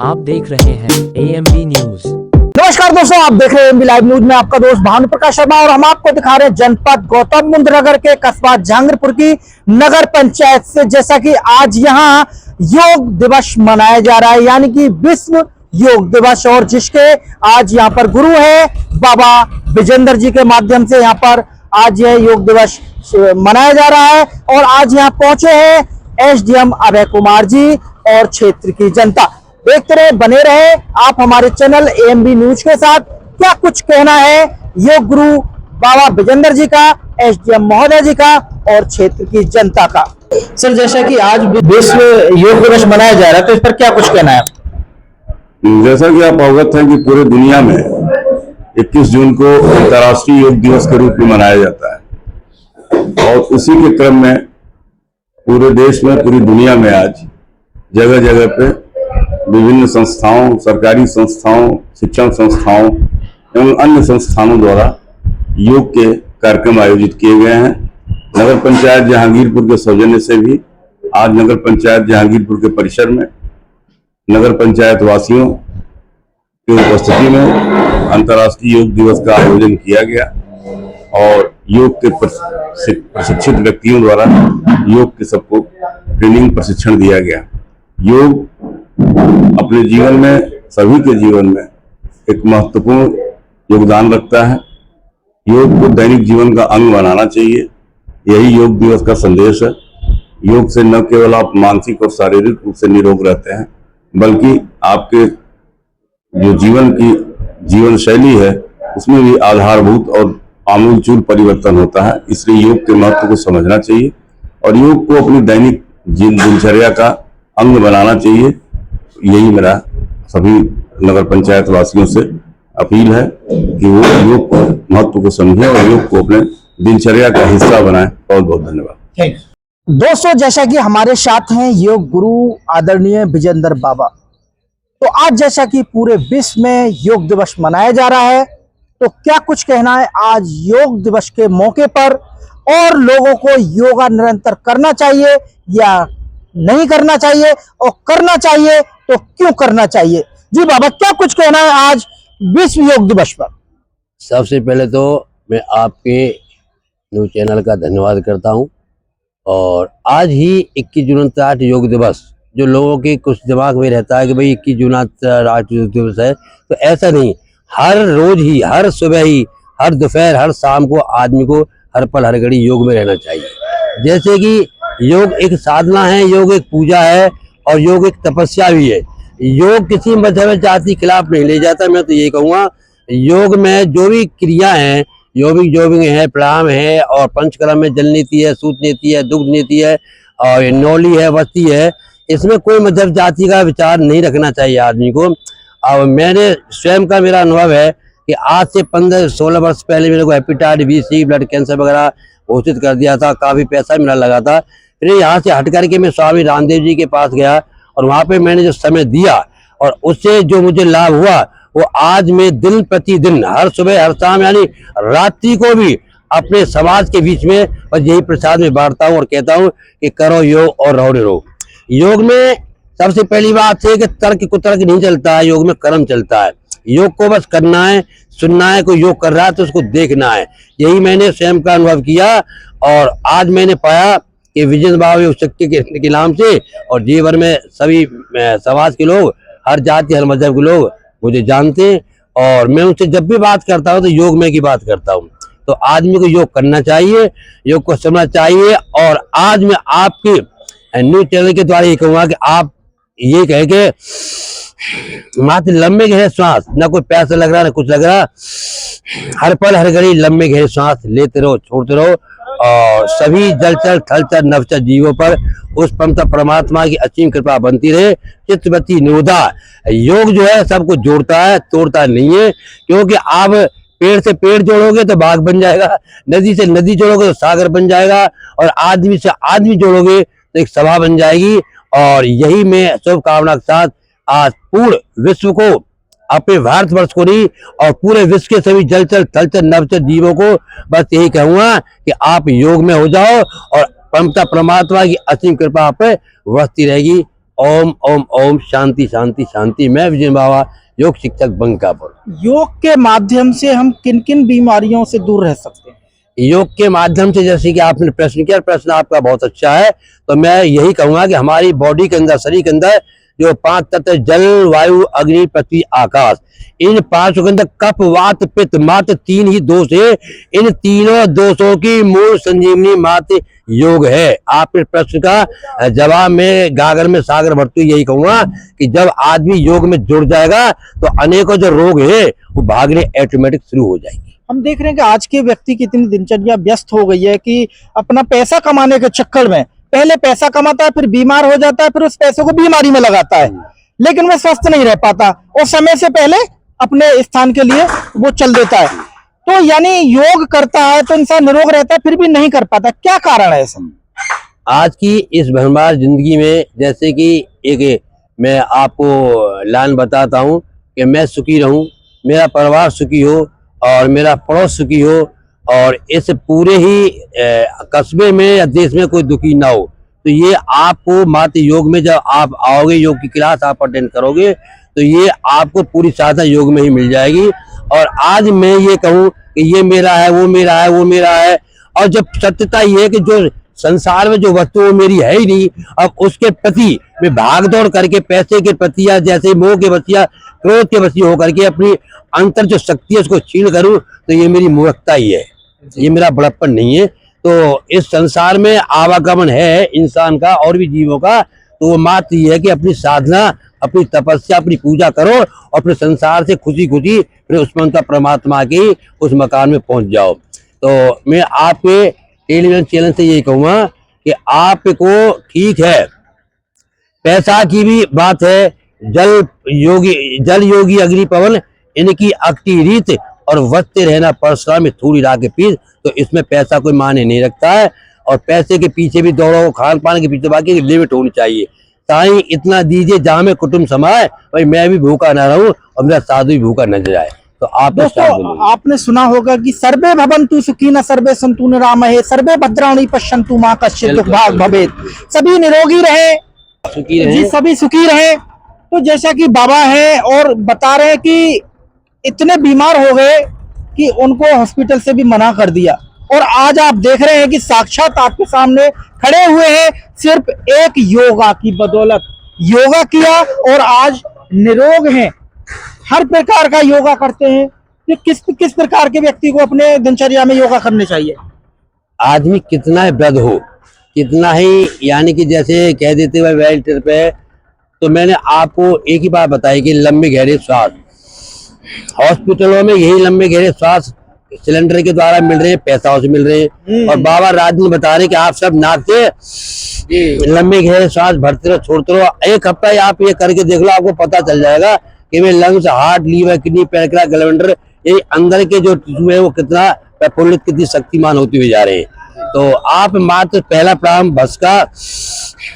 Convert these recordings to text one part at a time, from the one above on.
आप देख रहे हैं AMB न्यूज। नमस्कार दोस्तों, आप देख रहे हैं AMB लाइव न्यूज में आपका दोस्त भानु प्रकाश शर्मा और हम आपको दिखा रहे हैं जनपद गौतम बुद्ध नगर के कस्बा जहांगीरपुर की नगर पंचायत से। जैसा कि आज यहाँ योग दिवस मनाया जा रहा है, यानी कि विश्व योग दिवस, और जिसके आज यहाँ पर गुरु है बाबा विजेंद्र जी के माध्यम से यहाँ पर आज यह योग दिवस मनाया जा रहा है। और आज यहाँ पहुंचे हैं SDM अभय कुमार जी और क्षेत्र की जनता। देखते रहे, बने रहे आप हमारे चैनल AMB न्यूज के साथ। क्या कुछ कहना है योग गुरु बाबा विजेंद्र जी का, SDM महोदय जी का और क्षेत्र की जनता का। सर, जैसा कि आज विश्व योग दिवस मनाया जा रहा है, तो इस पर क्या कुछ कहना है? जैसा कि आप अवगत हैं कि पूरे दुनिया में 21 जून को अंतर्राष्ट्रीय योग दिवस के रूप में मनाया जाता है, और उसी के क्रम में पूरे देश में, पूरी दुनिया में आज जगह जगह पे विभिन्न संस्थाओं, सरकारी संस्थाओं, शिक्षण संस्थाओं एवं अन्य संस्थानों द्वारा योग के कार्यक्रम आयोजित किए गए हैं। नगर पंचायत जहांगीरपुर के सौजन्य से भी आज नगर पंचायत जहांगीरपुर के परिसर में नगर पंचायत वासियों की उपस्थिति में अंतर्राष्ट्रीय योग दिवस का आयोजन किया गया, और योग के प्रशिक्षित व्यक्तियों द्वारा योग के सबको ट्रेनिंग प्रशिक्षण दिया गया। योग अपने जीवन में, सभी के जीवन में एक महत्वपूर्ण योगदान रखता है। योग को दैनिक जीवन का अंग बनाना चाहिए, यही योग दिवस का संदेश है। योग से न केवल आप मानसिक और शारीरिक रूप से निरोग रहते हैं, बल्कि आपके जो जीवन शैली है उसमें भी आधारभूत और आमूलचूल परिवर्तन होता है। इसलिए योग के महत्व को समझना चाहिए और योग को अपनी दैनिक दिनचर्या का अंग बनाना चाहिए। यही मेरा सभी नगर पंचायत वासियों से अपील है कि वो योग को महत्व को समझें और योग को अपने दिनचर्या का हिस्सा बनाएं। बहुत बहुत धन्यवाद। दोस्तों, जैसा कि हमारे साथ हैं योग गुरु आदरणीय विजेंद्र बाबा, तो आज जैसा कि पूरे विश्व में योग दिवस मनाया जा रहा है, तो क्या कुछ कहना है आज योग दिवस के मौके पर, और लोगों को योगा निरंतर करना चाहिए या नहीं करना चाहिए, और करना चाहिए तो क्यों करना चाहिए? जी बाबा, क्या कुछ कहना है आज विश्व योग दिवस पर? सबसे पहले तो मैं आपके न्यूज चैनल का धन्यवाद करता हूं। और आज ही 21 जून अंतर्राष्ट्रीय योग दिवस, जो लोगों के कुछ दिमाग में रहता है कि भाई 21 जून अंतर्राष्ट्रीय योग दिवस है, तो ऐसा नहीं। हर रोज ही, हर सुबह ही, हर दोपहर, हर शाम को आदमी को हर पल हर घड़ी योग में रहना चाहिए। जैसे कि योग एक साधना है, योग एक पूजा है, और योग एक तपस्या भी है। योग किसी मजहब जाति के खिलाफ नहीं ले जाता। मैं तो ये कहूँगा, योग में जो भी क्रिया है, जोगिंग है, प्राणायाम है, और पंचकर्म में जल नीति है, सूत नीति है, दुग्ध नीति है, और नौली है, वस्ती है, इसमें कोई मजहब जाति का विचार नहीं रखना चाहिए आदमी को। और मैंने स्वयं का, मेरा अनुभव है कि आज से 15-16 वर्ष पहले मेरे को हेपेटाइटिस बी, सी, ब्लड कैंसर वगैरह घोषित कर दिया था। काफी पैसा मेरा लगा था। फिर यहाँ से हट करके मैं स्वामी रामदेव जी के पास गया, और वहाँ पे मैंने जो समय दिया और उससे जो मुझे लाभ हुआ, वो आज मैं दिन प्रतिदिन, हर सुबह हर शाम, यानी रात्रि को भी अपने समाज के बीच में बस यही प्रसाद में बांटता हूँ और कहता हूँ कि करो योग और रहो निरोग। योग में सबसे पहली बात है कि तर्क कुतर्क नहीं चलता है, योग में कर्म चलता है। योग को बस करना है, सुनना है। कोई योग कर रहा है तो उसको देखना है। यही मैंने स्वयं का अनुभव किया, और आज मैंने पाया कि विजेंद्र बाबा योग शक्ति के नाम से और जीवन में सभी समाज के लोग, हर जाति हर मजहब के लोग मुझे जानते हैं, और मैं उनसे जब भी बात करता हूँ तो योग में की बात करता हूँ। तो आदमी को योग करना चाहिए, योग को समझना चाहिए। और आज मैं आपके न्यूज चैनल के द्वारा ये कहूँगा कि आप ये कहे कि मात्र लंबे गहरे श्वास, ना कोई प्यासा लग रहा ना कुछ लग रहा, हर पल हर घड़ी लंबे गहरे श्वास लेते रहो, छोड़ते रहो, और सभी जलचर थलचर नवचर जीवों पर उस परमात्मा की असीम कृपा बनती रहे। चित्तवती निरोधा। योग जो है सबको जोड़ता है, तोड़ता नहीं है। क्योंकि आप पेड़ से पेड़ जोड़ोगे तो बाग बन जाएगा, नदी से नदी जोड़ोगे तो सागर बन जाएगा, और आदमी से आदमी जोड़ोगे तो एक सभा बन जाएगी। और यही मैं शुभकामना के साथ आज पूर्ण विश्व को, अपने भारतवर्ष को नहीं, और पूरे विश्व के सभी जलचर थलचर नवचर जीवों को बस यही कहूंगा कि आप योग में हो जाओ, और परमात्मा की असीम कृपा आप पे बरसती रहेगी। ओम ओम ओम शांति शांति शांति। मैं विजय बाबा, योग शिक्षक बंकापुर। योग के माध्यम से हम किन किन बीमारियों से दूर रह सकते हैं? योग के माध्यम से, जैसे कि आपने प्रश्न किया, प्रश्न आपका बहुत अच्छा है, तो मैं यही कहूंगा कि हमारी बॉडी के अंदर, शरीर के अंदर जो 5 तत्व जल वायु अग्नि पृथ्वी आकाश, इन 5 के अंदर कफ वात पित्त मात्र 3 ही दोष है। इन तीनों दोषों की मूल संजीवनी मात्र योग है। आपके प्रश्न का जवाब में गागर में सागर भरते यही कहूंगा कि जब आदमी योग में जुड़ जाएगा तो अनेकों जो रोग है वो भागने ऑटोमेटिक शुरू हो जाएंगे। हम देख रहे हैं कि आज के व्यक्ति की इतनी दिनचर्या व्यस्त हो गई है कि अपना पैसा कमाने के चक्कर में पहले पैसा कमाता है, फिर बीमार हो जाता है, फिर उस पैसे को बीमारी में लगाता है, लेकिन वह स्वस्थ नहीं रह पाता और समय से पहले अपने स्थान के लिए वो चल देता है। तो यानी योग करता है तो इंसान निरोग रहता है, फिर भी नहीं कर पाता, क्या कारण है ऐसा? आज की इस भरमार जिंदगी में, जैसे कि एक मैं आपको लाइन बताता हूँ कि मैं सुखी रहूं, मेरा परिवार सुखी हो और मेरा पड़ोस सुखी हो और इस पूरे ही कस्बे में या देश में कोई दुखी ना हो, तो ये आपको मात्र योग में जब आप आओगे, योग की क्लास आप अटेंड करोगे, तो ये आपको पूरी साधना योग में ही मिल जाएगी। और आज मैं ये कहूँ कि ये मेरा है, वो मेरा है, वो मेरा है, और जब सत्यता ये है कि जो संसार में जो वस्तु वो मेरी है ही नहीं, अब उसके प्रति मैं भाग दौड़ करके पैसे के प्रति या जैसे मोह के वश या क्रोध के वश होकर के अपनी अंतर जो शक्ति है उसको छीन करूं, तो ये मेरी मूर्खता ही है, ये मेरा बड़प्पन नहीं है। तो इस संसार में आवागमन है इंसान का और भी जीवों का, तो वो मात्र ये है कि अपनी साधना, अपनी तपस्या, अपनी पूजा करो और अपने संसार से खुशी खुशी फिर उसमें परमात्मा के उस मकान में पहुंच जाओ। तो मैं आपके टेलीविजन चैनल से यही कहूँगा कि आपको ठीक है, पैसा की भी बात है, जल योगी अग्नि पवन इनकी अक्ति रीत और वस्ते रहना परशुराम में थोड़ी राह के पीछे, तो इसमें पैसा कोई माने नहीं रखता है। और पैसे के पीछे भी दौड़ो, खान पान के पीछे, बाकी लिमिट होनी चाहिए। ताई इतना दीजिए जहाँ में कुटुंब समाए, भाई मैं भी भूखा ना रहूं और मेरा साधु भी भूखा न जाए। तो आप दोस्तों, आपने सुना होगा कि सर्वे भवन्तु सुखिनः सर्वे सन्तु निरामये सर्वे भद्राणि पश्यन्तु मा कश्चित् दुःखभाग् भवेत्। सभी निरोगी रहे, सुखी रहे जी, सभी सुखी रहे। तो जैसा कि बाबा है और बता रहे हैं कि इतने बीमार हो गए कि उनको हॉस्पिटल से भी मना कर दिया, और आज आप देख रहे हैं कि साक्षात आपके सामने खड़े हुए हैं, सिर्फ एक योगा की बदौलत योगा किया और आज निरोग हैं। हर प्रकार का योगा करते हैं। कि किस प्रकार के व्यक्ति को अपने दिनचर्या में योगा करने चाहिए? आदमी कितना ही वृद्ध हो, कितना ही, यानी कि जैसे कह देते हुए व्हीलचेयर पे, तो मैंने आपको एक ही बात बताई कि लंबे गहरे श्वास, हॉस्पिटलों में यही लंबे गहरे श्वास सिलेंडर के द्वारा मिल रहे हैं, पैसा से मिल रहे हैं। और बाबा राज में बता रहे कि आप सब नाक से लंबे गहरे श्वास भरते रहो, छोड़ते रहो। 1 हफ्ता आप ये करके देख लो, आपको पता चल जाएगा कि वे lungs, heart, liver, kidney, pancreas, gallbladder, ये अंदर के जो टिश्यू है वो कितना प्रफुल्लित, कितनी शक्तिमान होते हुए जा रहे हैं। तो आप मात्र पहला प्रारंभ भस्का,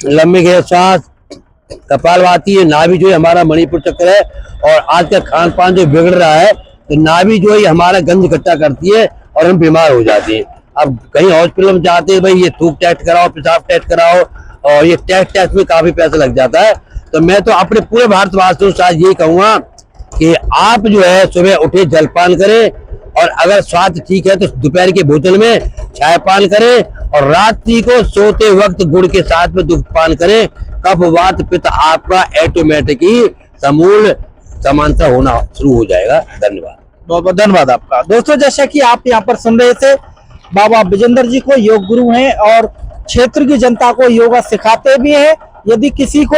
लंबे गहरे श्वास, कपालभाति, ये नाभि जो है हमारा मणिपुर चक्र है, और आज का खान पान जो बिगड़ रहा है, तो नाभि जो है हमारा गंज इकट्ठा करती है और हम बीमार हो जाते हैं। अब कहीं हॉस्पिटल में जाते हैं, भाई ये थूक टेस्ट कराओ, पेशाब टेस्ट कराओ, और ये टेस्ट में काफी पैसा लग जाता है। तो मैं तो अपने पूरे भारतवासियों से आज यही कहूंगा कि आप जो है सुबह उठे जलपान करें, और अगर स्वास्थ्य ठीक है तो दोपहर के भोजन में चाय पान करें, और रात्रि को सोते वक्त गुड़ के साथ में दूध पान करें। कफ वात पित्त आपका ऑटोमेटिक ही समूल समांतर होना शुरू हो जाएगा। धन्यवाद, बहुत बहुत धन्यवाद आपका। दोस्तों, जैसा कि आप यहाँ पर सुन रहे थे, बाबा विजेंद्र जी को योग गुरु हैं और क्षेत्र की जनता को योगा सिखाते भी हैं। यदि किसी को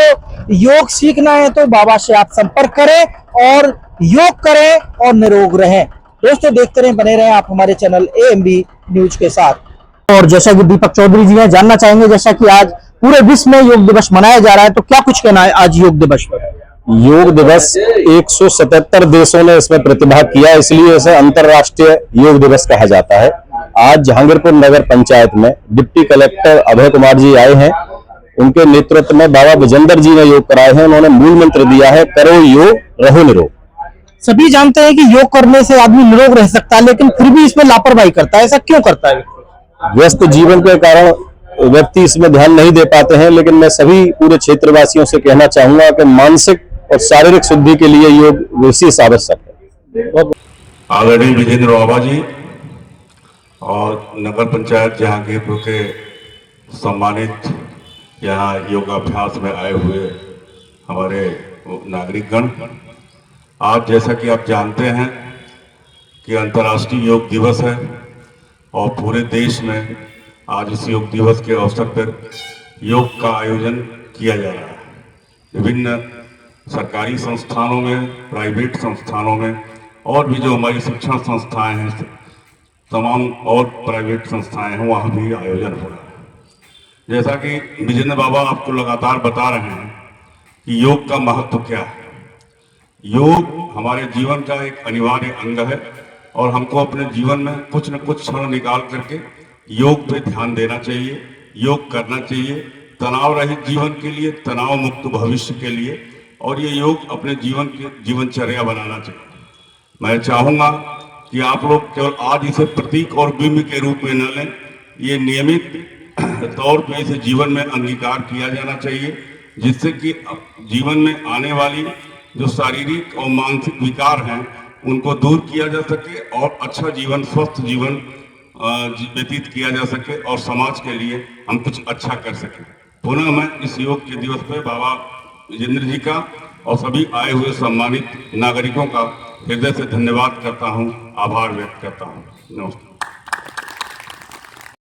योग सीखना है तो बाबा से आप संपर्क करें और योग करें और निरोग रहें। दोस्तों, देखते रहें, बने रहें आप हमारे चैनल AMB न्यूज के साथ। और जैसा कि दीपक चौधरी जी हैं, जानना चाहेंगे, जैसा कि आज पूरे विश्व में योग दिवस मनाया जा रहा है, तो क्या कुछ कहना है आज योग दिवस पर? योग दिवस 177 देशों ने इसमें प्रतिभाग किया, इसलिए इसे अंतर्राष्ट्रीय योग दिवस कहा जाता है। आज जहांगीरपुर नगर पंचायत में डिप्टी कलेक्टर अभय कुमार जी आए हैं, उनके नेतृत्व में बाबा विजेंद्र जी ने योग कराए हैं। उन्होंने मूल मंत्र दिया है, करो योग रहो निरोग। सभी जानते हैं कि योग करने से आदमी निरोग रह सकता है, लेकिन फिर भी इसमें लापरवाही करता है, ऐसा क्यों करता है? व्यस्त जीवन के कारण व्यक्ति इसमें ध्यान नहीं दे पाते हैं, लेकिन मैं सभी पूरे क्षेत्रवासियों से कहना चाहूंगा कि मानसिक और शारीरिक शुद्धि के लिए योग विशेष आवश्यक है। आदरणीय विजेंद्र बाबा जी और नगर पंचायत जहांगीरपुर के सम्मानित यहाँ योगाभ्यास में आए हुए हमारे नागरिकगण, आज जैसा कि आप जानते हैं कि अंतर्राष्ट्रीय योग दिवस है और पूरे देश में आज इस योग दिवस के अवसर पर योग का आयोजन किया जा रहा है। विभिन्न सरकारी संस्थानों में, प्राइवेट संस्थानों में और भी जो हमारी शिक्षण संस्थाएं हैं, तमाम और प्राइवेट संस्थाएं हैं, वहाँ भी आयोजन हो रहा है। जैसा कि विजेंद्र बाबा आपको लगातार बता रहे हैं कि योग का महत्व क्या है। योग हमारे जीवन का एक अनिवार्य अंग है और हमको अपने जीवन में कुछ न कुछ क्षण निकाल करके योग पे ध्यान देना चाहिए, योग करना चाहिए, तनाव रहित जीवन के लिए, तनाव मुक्त भविष्य के लिए, और ये योग अपने जीवन की जीवनचर्या बनाना चाहिए। मैं चाहूँगा कि आप लोग केवल आज इसे प्रतीक और बिंब के रूप में न लें, ये नियमित तौर पे इसे जीवन में अंगीकार किया जाना चाहिए, जिससे कि जीवन में आने वाली जो शारीरिक और मानसिक विकार हैं उनको दूर किया जा सके और अच्छा जीवन, स्वस्थ जीवन व्यतीत किया जा सके और समाज के लिए हम कुछ अच्छा कर सकें। पुनः मैं इस योग के दिवस पर बाबा विजेंद्र जी का और सभी आए हुए सम्मानित नागरिकों का हृदय से धन्यवाद करता हूं, आभार व्यक्त करता हूं। नमस्कार।